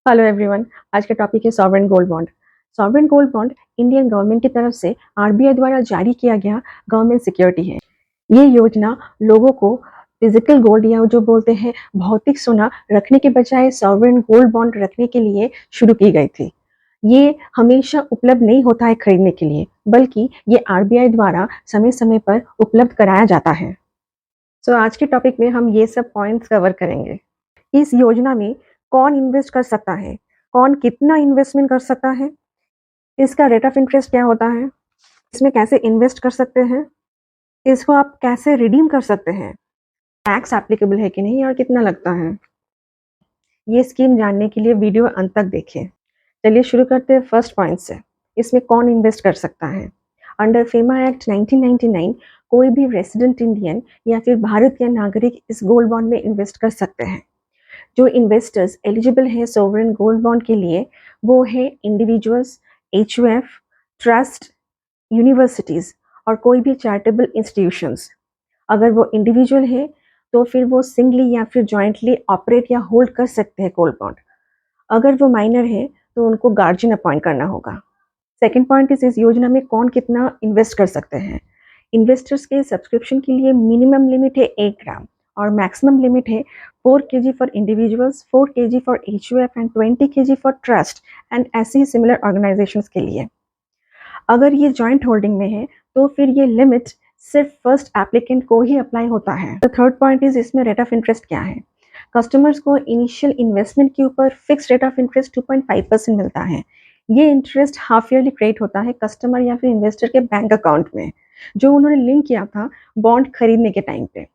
Hello everyone. आज का topic है sovereign gold bond. Sovereign gold bond Indian government की तरफ से आरबीआई द्वारा जारी किया गया गवर्नमेंट सिक्योरिटी है। ये योजना लोगों को फिजिकल गोल्ड या जो बोलते हैं भौतिक सोना रखने के बजाय सॉवरेन गोल्ड बॉन्ड रखने के लिए शुरू की गई थी। ये हमेशा उपलब्ध नहीं होता है खरीदने के लिए, बल्कि ये आरबीआई द्वारा समय समय पर उपलब्ध कराया जाता है। आज के टॉपिक में हम ये सब पॉइंट्स कवर करेंगे। इस योजना में कौन इन्वेस्ट कर सकता है, कौन कितना इन्वेस्टमेंट कर सकता है, इसका रेट ऑफ इंटरेस्ट क्या होता है, इसमें कैसे इन्वेस्ट कर सकते हैं, इसको आप कैसे रिडीम कर सकते हैं, टैक्स एप्लीकेबल है कि नहीं और कितना लगता है। ये स्कीम जानने के लिए वीडियो अंत तक देखें। चलिए शुरू करते हैं फर्स्ट पॉइंट से। इसमें कौन इन्वेस्ट कर सकता है। अंडर फेमा एक्ट 1999 कोई भी रेसिडेंट इंडियन या फिर भारत के नागरिक इस गोल्ड बॉन्ड में इन्वेस्ट कर सकते हैं। जो इन्वेस्टर्स एलिजिबल है सोवरेन गोल्ड बॉन्ड के लिए वो है इंडिविजुअल्स, एचयूएफ, ट्रस्ट, यूनिवर्सिटीज और कोई भी चैरिटेबल इंस्टीट्यूशंस। अगर वो इंडिविजुअल है तो फिर वो सिंगली या फिर जॉइंटली ऑपरेट या होल्ड कर सकते हैं गोल्ड बॉन्ड। अगर वो माइनर है तो उनको गार्जियन अपॉइंट करना होगा। सेकेंड पॉइंट इस योजना में कौन कितना इन्वेस्ट कर सकते हैं। इन्वेस्टर्स के सब्सक्रिप्शन के लिए मिनिमम लिमिट है 1 ग्राम और मैक्सिमम लिमिट है 4 kg for individuals, 4 kg for HUF and 20 kg for trust and ऐसे ही सिमिलर ऑर्गेनाइजेशंस के लिए। अगर ये जॉइंट होल्डिंग में है तो फिर ये लिमिट सिर्फ फर्स्ट एप्लीकेंट को ही अप्लाई होता है। द थर्ड पॉइंट इसमें रेट ऑफ इंटरेस्ट क्या है। कस्टमर्स को इनिशियल इन्वेस्टमेंट के ऊपर फिक्स रेट ऑफ इंटरेस्ट 2.5% मिलता है। ये इंटरेस्ट हाफ ईयरली क्रेडिट होता है कस्टमर या फिर इन्वेस्टर के बैंक अकाउंट में जो उन्होंने लिंक किया था बॉन्ड खरीदने के टाइम पे।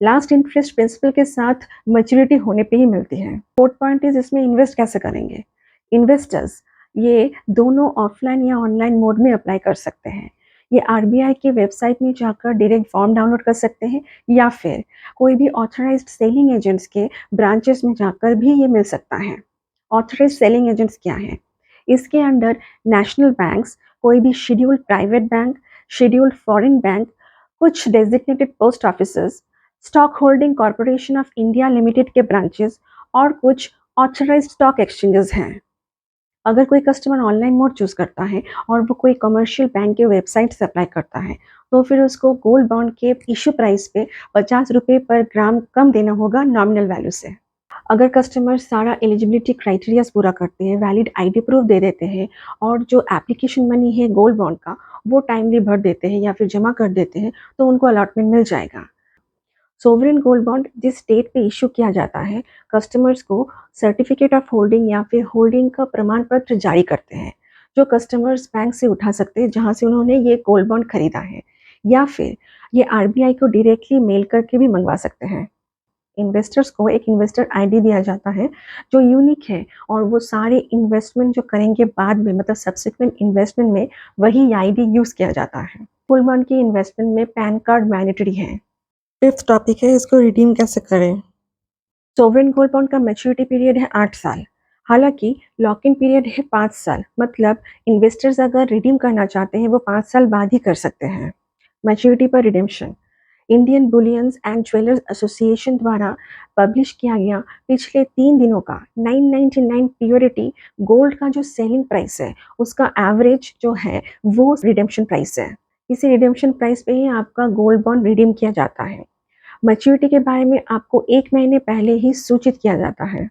लास्ट इंटरेस्ट प्रिंसिपल के साथ मैच्योरिटी होने पे ही मिलती है। फोर्थ पॉइंट इसमें इन्वेस्ट कैसे करेंगे। इन्वेस्टर्स ये दोनों ऑफलाइन या ऑनलाइन मोड में अप्लाई कर सकते हैं। ये आरबीआई के वेबसाइट में जाकर डायरेक्ट फॉर्म डाउनलोड कर सकते हैं या फिर कोई भी ऑथराइज्ड सेलिंग एजेंट्स के ब्रांचेस में जाकर भी ये मिल सकता है। ऑथराइज्ड सेलिंग एजेंट्स क्या है। इसके अंडर नेशनल बैंक्स, कोई भी scheduled private bank, scheduled foreign bank, कुछ designated post offices, stock holding corporation of India limited के ब्रांचेस और कुछ ऑथराइज्ड स्टॉक एक्सचेंजेस हैं। अगर कोई कस्टमर ऑनलाइन मोड चूज करता है और वो कोई कमर्शियल बैंक के वेबसाइट से अप्लाई करता है तो फिर उसको गोल्ड बॉन्ड के इशू प्राइस पे 50 रुपये पर ग्राम कम देना होगा नॉमिनल वैल्यू से। अगर कस्टमर सारा एलिजिबिलिटी क्राइटेरियाज पूरा करते हैं, वैलिड आईडी प्रूफ दे देते हैं और जो एप्लीकेशन मनी है गोल्ड बॉन्ड का वो टाइमली भर देते हैं या फिर जमा कर देते हैं तो उनको अलॉटमेंट मिल जाएगा। सोवरेन गोल्ड बॉन्ड जिस डेट पे इशू किया जाता है कस्टमर्स को सर्टिफिकेट ऑफ होल्डिंग या फिर होल्डिंग का प्रमाण पत्र जारी करते हैं जो कस्टमर्स बैंक से उठा सकते हैं जहां से उन्होंने ये गोल्ड बॉन्ड खरीदा है, या फिर ये आरबीआई को डायरेक्टली मेल करके भी मंगवा सकते हैं। इन्वेस्टर्स को एक इन्वेस्टर आईडी दिया जाता है जो यूनिक है और वो सारे इन्वेस्टमेंट जो करेंगे बाद में मतलब सब्सिक्वेंट इन्वेस्टमेंट में वही आईडी यूज किया जाता है। गोल्ड बॉन्ड की इन्वेस्टमेंट में पैन कार्ड मैंडेटरी है। फिफ्थ टॉपिक है इसको रिडीम कैसे करें। सोवरेन गोल्ड बॉन्ड का मैच्योरिटी पीरियड है 8 साल। हालांकि लॉक इन पीरियड है 5 साल, मतलब इन्वेस्टर्स अगर रिडीम करना चाहते हैं वो 5 साल बाद ही कर सकते हैं। मैच्योरिटी पर redemption Indian bullions and jewellers association द्वारा पब्लिश किया गया पिछले 3 दिनों का 999 प्योरिटी गोल्ड का जो सेलिंग प्राइस है उसका एवरेज जो है वो रिडेम्पशन प्राइस है। इसी रिडेम्पशन प्राइस पे ही आपका गोल्ड बॉन्ड रिडीम किया जाता है। मैच्योरिटी के बारे में आपको 1 महीने पहले ही सूचित किया जाता है।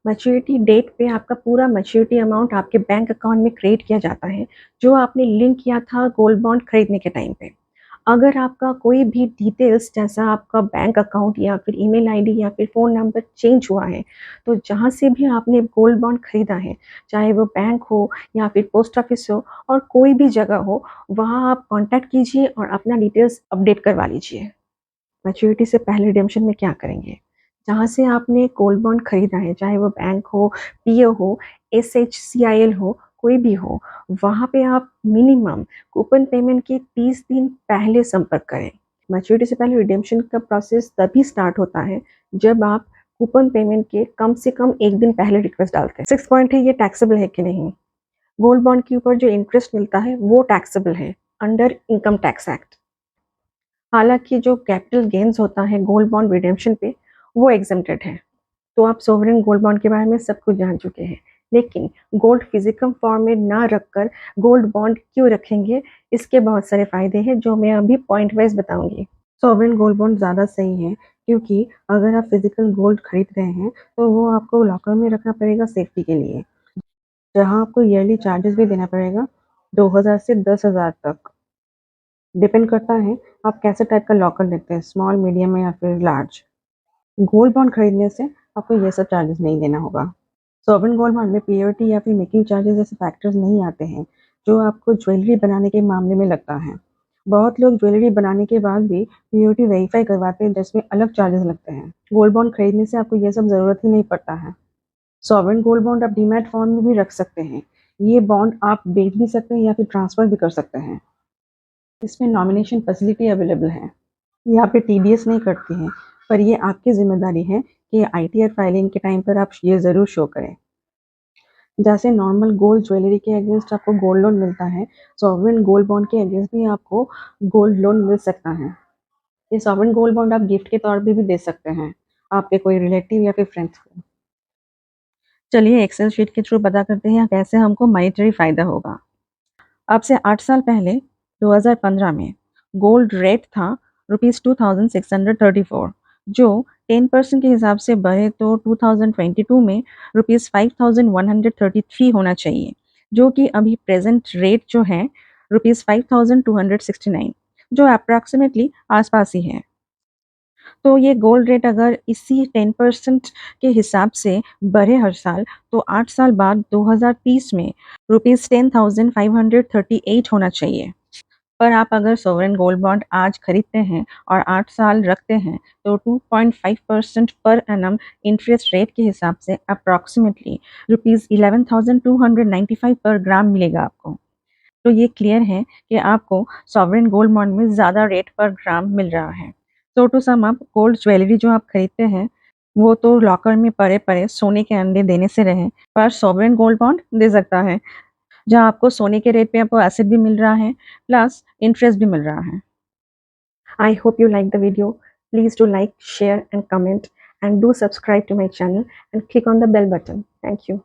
मैच्योरिटी डेट पे आपका पूरा मैच्योरिटी अमाउंट आपके बैंक अकाउंट में क्रेडिट किया जाता है जो आपने लिंक किया था गोल्ड बॉन्ड खरीदने के टाइम पे। अगर आपका कोई भी डिटेल्स जैसा आपका बैंक अकाउंट या फिर ईमेल आईडी या फिर फ़ोन नंबर चेंज हुआ है तो जहाँ से भी आपने गोल्ड बॉन्ड खरीदा है, चाहे वो बैंक हो या फिर पोस्ट ऑफिस हो और कोई भी जगह हो, वहाँ आप कांटेक्ट कीजिए और अपना डिटेल्स अपडेट करवा लीजिए। मैच्योरिटी से पहले रिडेम्पशन में क्या करेंगे। जहाँ से आपने गोल्ड बॉन्ड खरीदा है, चाहे वो बैंक हो, पीओ हो, एसएचसीआईएल हो, कोई भी हो, वहाँ पे आप मिनिमम कूपन पेमेंट के 30 दिन पहले संपर्क करें। मैच्योरिटी से पहले रिडेम्पशन का प्रोसेस तभी स्टार्ट होता है जब आप कूपन पेमेंट के कम से कम 1 दिन पहले रिक्वेस्ट डालते हैं। 6 पॉइंट है ये टैक्सेबल है कि नहीं। गोल्ड बॉन्ड के ऊपर जो इंटरेस्ट मिलता है वो टैक्सेबल है अंडर इनकम टैक्स एक्ट। हालांकि जो कैपिटल गेन्स होता है गोल्ड बॉन्ड रिडेम्पशन पे वो एग्जम्प्टेड है। तो आप सोवरेन गोल्ड बॉन्ड के बारे में सब कुछ जान चुके हैं, लेकिन गोल्ड फिजिकल फॉर्म में ना रखकर गोल्ड बॉन्ड क्यों रखेंगे, इसके बहुत सारे फायदे हैं जो मैं अभी पॉइंट वाइज बताऊंगी। सॉवरेन गोल्ड बॉन्ड ज़्यादा सही है, क्योंकि अगर आप फिजिकल गोल्ड खरीद रहे हैं तो वो आपको लॉकर में रखना पड़ेगा सेफ्टी के लिए, जहां आपको ईयरली चार्जेस भी देना पड़ेगा 2000 से 10,000 तक। डिपेंड करता है आप कैसे टाइप का लॉकर लेते हैं, स्मॉल, मीडियम या फिर लार्ज। गोल्ड बॉन्ड खरीदने से आपको ये सब चार्जेस नहीं देना होगा। सॉवरेन गोल्ड बॉन्ड में प्योरिटी या फिर मेकिंग चार्जेस जैसे फैक्टर्स नहीं आते हैं, जो आपको ज्वेलरी बनाने के मामले में लगता है। बहुत लोग ज्वेलरी बनाने के बाद भी प्योरिटी वेरीफाई करवाते हैं, जिसमें अलग चार्जेस लगते हैं। गोल्ड बॉन्ड खरीदने से आपको ये सब ज़रूरत ही नहीं पड़ता है। सॉवरेन गोल्ड बॉन्ड आप डीमैट फॉर्म में भी रख सकते हैं। ये बॉन्ड आप बेच भी सकते हैं या फिर ट्रांसफ़र भी कर सकते हैं। इसमें नॉमिनेशन फैसिलिटी अवेलेबल है। यहाँ पे टीडीएस नहीं करती हैं, पर ये आपकी ज़िम्मेदारी है कि आईटीआर फाइलिंग के टाइम पर आप ये ज़रूर शो करें। जैसे नॉर्मल गोल्ड ज्वेलरी के अगेंस्ट आपको गोल्ड लोन मिलता है, सॉवरेन गोल्ड बॉन्ड के अगेंस्ट भी आपको गोल्ड लोन मिल सकता है। ये सॉवरेन गोल्ड बॉन्ड आप गिफ्ट के तौर पे भी दे सकते हैं आपके कोई रिलेटिव या फिर फ्रेंड्स को। चलिए एक्सेल शीट के थ्रू पता करते हैं कैसे हमको मॉनेटरी फ़ायदा होगा। अब से 8 साल पहले 2015 में गोल्ड रेट था ₹2634, जो 10% के हिसाब से बढ़े तो 2022 में ₹5133 होना चाहिए, जो कि अभी प्रेजेंट रेट जो है ₹5269, जो अप्रॉक्सीमेटली आसपास ही है। तो ये गोल्ड रेट अगर इसी 10% के हिसाब से बढ़े हर साल, तो 8 साल बाद 2030 में ₹10,538 होना चाहिए। पर आप अगर सोवरेन गोल्ड बॉन्ड आज खरीदते हैं और 8 साल रखते हैं, तो 2.5% पर एनम इंटरेस्ट रेट के हिसाब से अप्रॉक्सीमेटली ₹11,295 पर ग्राम मिलेगा आपको। तो ये क्लियर है कि आपको सॉवरेन गोल्ड बॉन्ड में ज़्यादा रेट पर ग्राम मिल रहा है। तो to sum up, gold jewellery जो आप खरीदते हैं, वो तो लॉकर में पड़े-पड़े सोने के अंडे देने से रहे, पर सॉवरेन गोल्ड बॉन्ड दे सकता है, जहाँ आपको सोने के रेट पे आपको एसेट भी मिल रहा है, प्लस इंटरेस्ट भी मिल रहा है। I hope you like the video. Please do like, share and comment, and do subscribe to my channel and click on the bell button. Thank you.